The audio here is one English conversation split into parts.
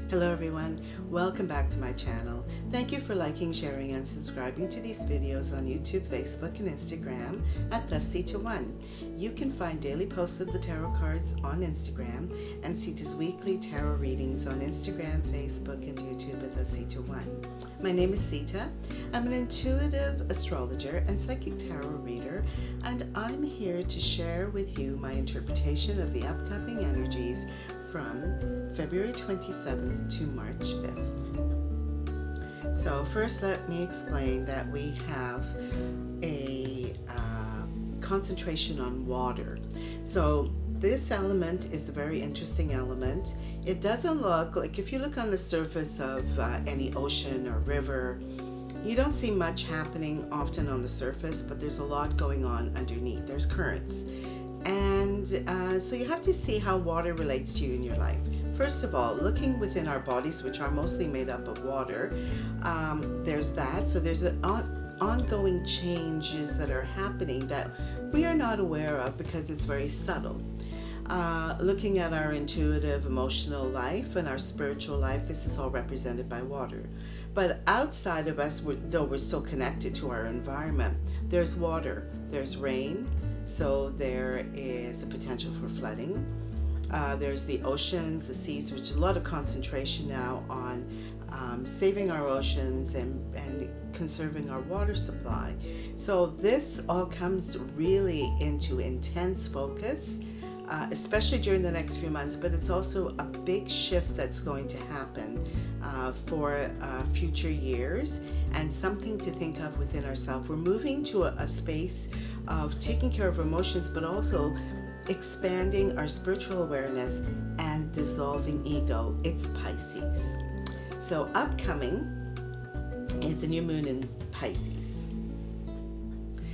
Hello everyone, welcome back to my channel. Thank you for liking, sharing, and subscribing to these videos on YouTube, Facebook, and Instagram at Sita1. You can find daily posts of the tarot cards on Instagram and Sita's weekly tarot readings on Instagram, Facebook, and YouTube at Sita1. My name is Sita. I'm an intuitive astrologer and psychic tarot reader, and I'm here to share with you my interpretation of the upcoming energies from February 27th to March 5th. So first let me explain that we have a concentration on water. So this element is a very interesting element. It doesn't look like, if you look on the surface of any ocean or river, you don't see much happening often on the surface, but there's a lot going on underneath. There's currents. And so you have to see how water relates to you in your life. First of all, looking within our bodies, which are mostly made up of water, there's that. So there's ongoing changes that are happening that we are not aware of because it's very subtle. Looking at our intuitive, emotional life and our spiritual life, this is all represented by water. But outside of us, though we're still connected to our environment, there's water, there's rain. So there is a potential for flooding. There's the oceans, the seas, which is a lot of concentration now on saving our oceans and conserving our water supply. So this all comes really into intense focus, especially during the next few months, but it's also a big shift that's going to happen for future years, and something to think of within ourselves. We're moving to a space of taking care of emotions, but also expanding our spiritual awareness and dissolving ego. It's Pisces. So upcoming is the new moon in Pisces.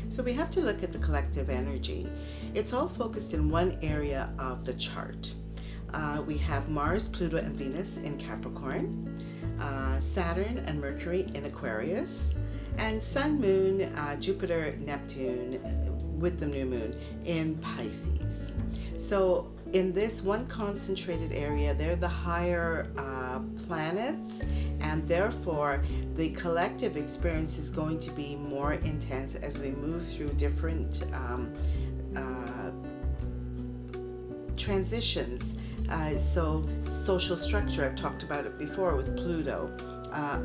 So we have to look at the collective energy. It's all focused in one area of the chart. We have Mars, Pluto, and Venus in Capricorn, Saturn and Mercury in Aquarius, and Sun, Moon, Jupiter, Neptune with the new moon in Pisces. So in this one concentrated area, they're the higher planets, and therefore the collective experience is going to be more intense as we move through different transitions. So social structure, I've talked about it before with Pluto.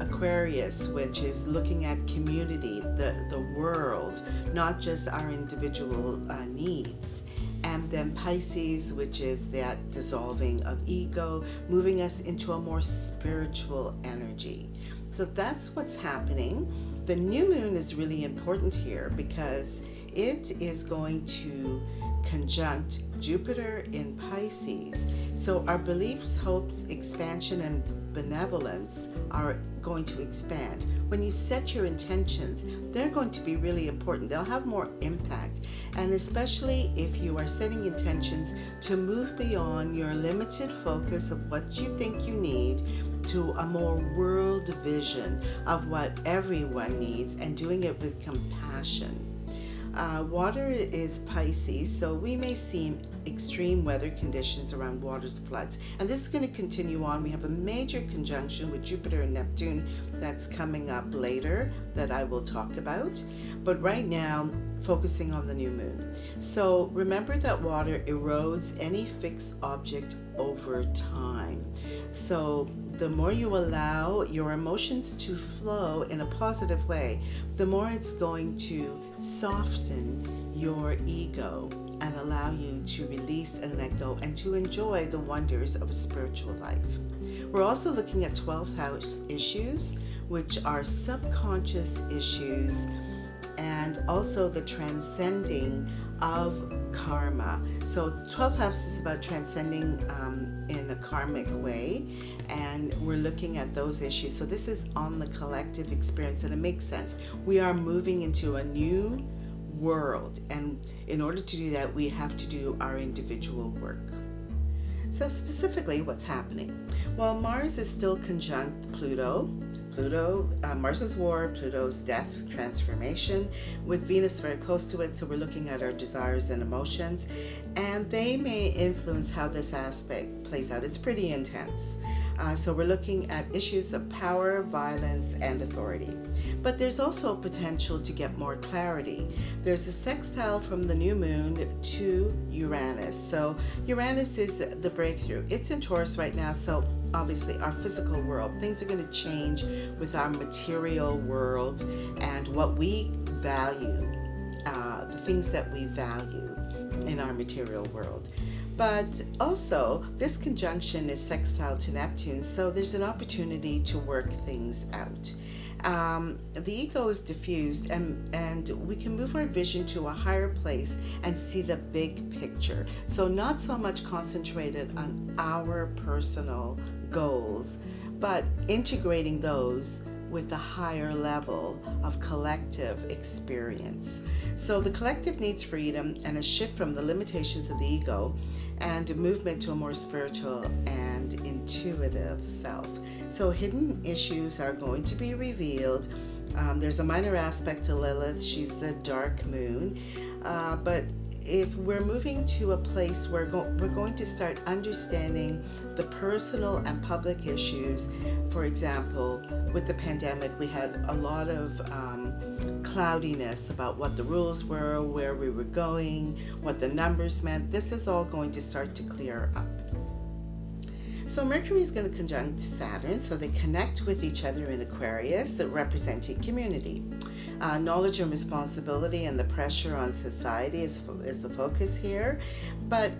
Aquarius, which is looking at community, the world, not just our individual needs. And then Pisces, which is that dissolving of ego, moving us into a more spiritual energy. So that's what's happening. The new moon is really important here because it is going to conjunct Jupiter in Pisces. So our beliefs, hopes, expansion, and benevolence are going to expand. When you set your intentions, they're going to be really important. They'll have more impact. And especially if you are setting intentions to move beyond your limited focus of what you think you need to a more world vision of what everyone needs, and doing it with compassion. Water is Pisces, so we may see extreme weather conditions around waters, floods, and this is going to continue on. We have a major conjunction with Jupiter and Neptune that's coming up later that I will talk about, but right now focusing on the new moon. So remember that water erodes any fixed object over time. So the more you allow your emotions to flow in a positive way, the more it's going to soften your ego and allow you to release and let go and to enjoy the wonders of a spiritual life. We're also looking at 12th house issues, which are subconscious issues, and also the transcending of karma. So 12th house is about transcending in a karmic way, and we're looking at those issues. So this is on the collective experience, and it makes sense. We are moving into a new world, and in order to do that, we have to do our individual work. So specifically, what's happening? Well, Mars is still conjunct Pluto. Mars is war, Pluto's death, transformation, with Venus very close to it, so we're looking at our desires and emotions, and they may influence how this aspect plays out. It's pretty intense. So we're looking at issues of power, violence, and authority. But there's also a potential to get more clarity. There's a sextile from the new moon to Uranus. So Uranus is the breakthrough. It's in Taurus right now, so obviously our physical world. Things are going to change with our material world and what we value, the things that we value in our material world. But also, this conjunction is sextile to Neptune, so there's an opportunity to work things out. The ego is diffused, and we can move our vision to a higher place and see the big picture. So not so much concentrated on our personal goals, but integrating those with a higher level of collective experience. So the collective needs freedom and a shift from the limitations of the ego and a movement to a more spiritual and intuitive self. So hidden issues are going to be revealed. There's a minor aspect to Lilith. She's the dark moon. But if we're moving to a place where we're going to start understanding the personal and public issues. For example, with the pandemic, we had a lot of cloudiness about what the rules were, where we were going, what the numbers meant. This is all going to start to clear up. So Mercury is going to conjunct Saturn, so they connect with each other in Aquarius, representing community. Knowledge and responsibility and the pressure on society is the focus here. But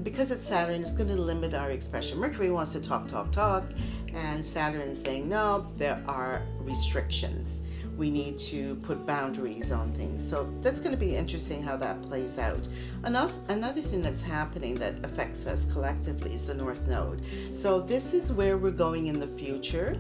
because it's Saturn, it's going to limit our expression. Mercury wants to talk, and Saturn's saying, no, there are restrictions. We need to put boundaries on things. So that's going to be interesting how that plays out. Another thing that's happening that affects us collectively is the North Node. So this is where we're going in the future.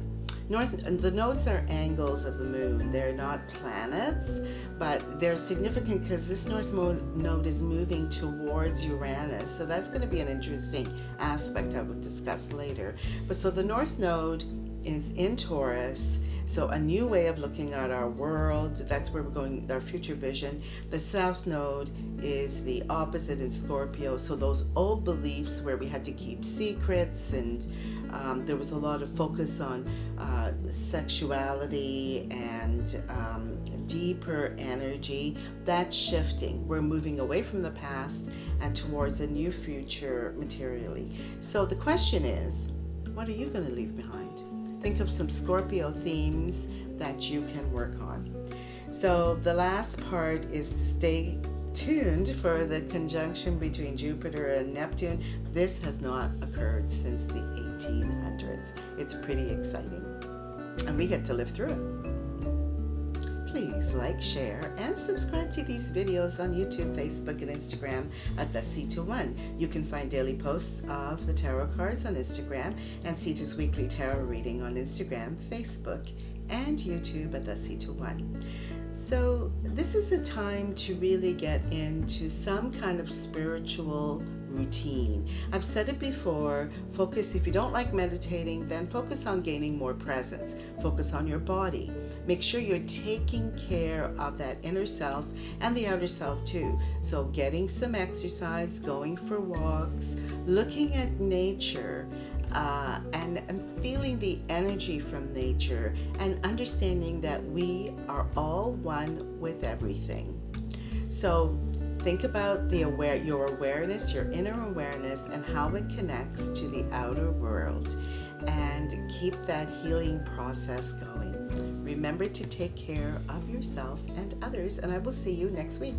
The nodes are angles of the moon. They're not planets, but they're significant because this North Node is moving towards Uranus. So that's going to be an interesting aspect I will discuss later. But so the North Node is in Taurus. So a new way of looking at our world, that's where we're going, our future vision. The South Node is the opposite in Scorpio. So those old beliefs where we had to keep secrets and there was a lot of focus on sexuality and deeper energy. That's shifting. We're moving away from the past and towards a new future materially. So the question is, what are you going to leave behind? Think of some Scorpio themes that you can work on. So the last part is to stay tuned for the conjunction between Jupiter and Neptune. This has not occurred since the 1800s. It's pretty exciting, and we get to live through it. Please like, share, and subscribe to these videos on YouTube, Facebook, and Instagram at the Sita One. You can find daily posts of the tarot cards on Instagram and Sita's weekly tarot reading on Instagram, Facebook, and YouTube at the Sita One. So this is a time to really get into some kind of spiritual routine. I've said it before, focus, if you don't like meditating, then focus on gaining more presence. Focus on your body. Make sure you're taking care of that inner self and the outer self too. So getting some exercise, going for walks, looking at nature, and feeling the energy from nature and understanding that we are all one with everything. So think about your awareness, your inner awareness, and how it connects to the outer world, and keep that healing process going. Remember to take care of yourself and others, and I will see you next week.